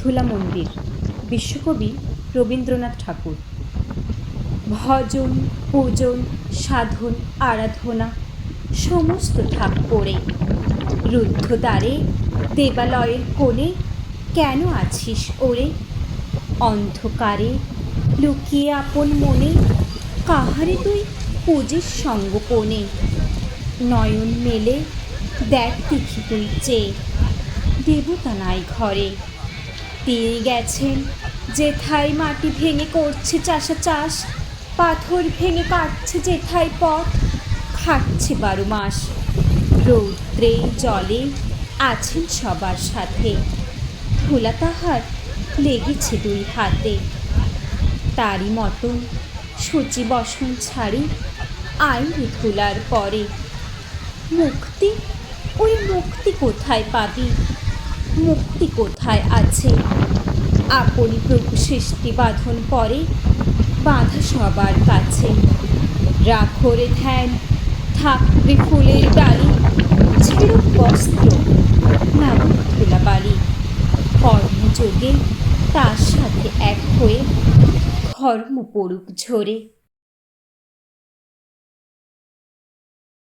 ধুলা মন্দির, বিশ্বকবি রবীন্দ্রনাথ ঠাকুর। ভজন, পূজন, সাধন, আরাধনা সমস্ত ঠাক করে রুদ্ধ দ্বারে দেবালয়ের কোণে কেন আছিস ওরে? অন্ধকারে লুকিয়ে আপন মনে কাহারে তুই পূজিস সঙ্গোপনে? নয়ন মেলে দেখ দেখি তুই চেয়ে, দেবতা নাই ঘরে। তিনি গেছেন যেথায় মাটি ভেঙে করছে চাষা চাষ, পাথর ভেঙে কাটছে যেথায় পথ, খাটছে 12 মাস। রৌদ্রে জলে আছেন সবার সাথে, ধুলা তাহার লেগেছে 2 হাতে। তারই মতন সূচি বসন ছাড়ি আইরে ধুলার পরে। মুক্তি, ওই মুক্তি কোথায় পাবি? মুক্তি কোথায় আছে? আপনি প্রভু সৃষ্টি বাঁধন পরে বাঁধা সবার কাছে। রাখো রে ধ্যান, থাকবে ফুলের ডালি, ছেড়ুক বস্ত্র, নামুক ধুলাবালি। কর্মযোগে তার সাথে এক হয়ে ধর্ম পড়ুক ঝরে।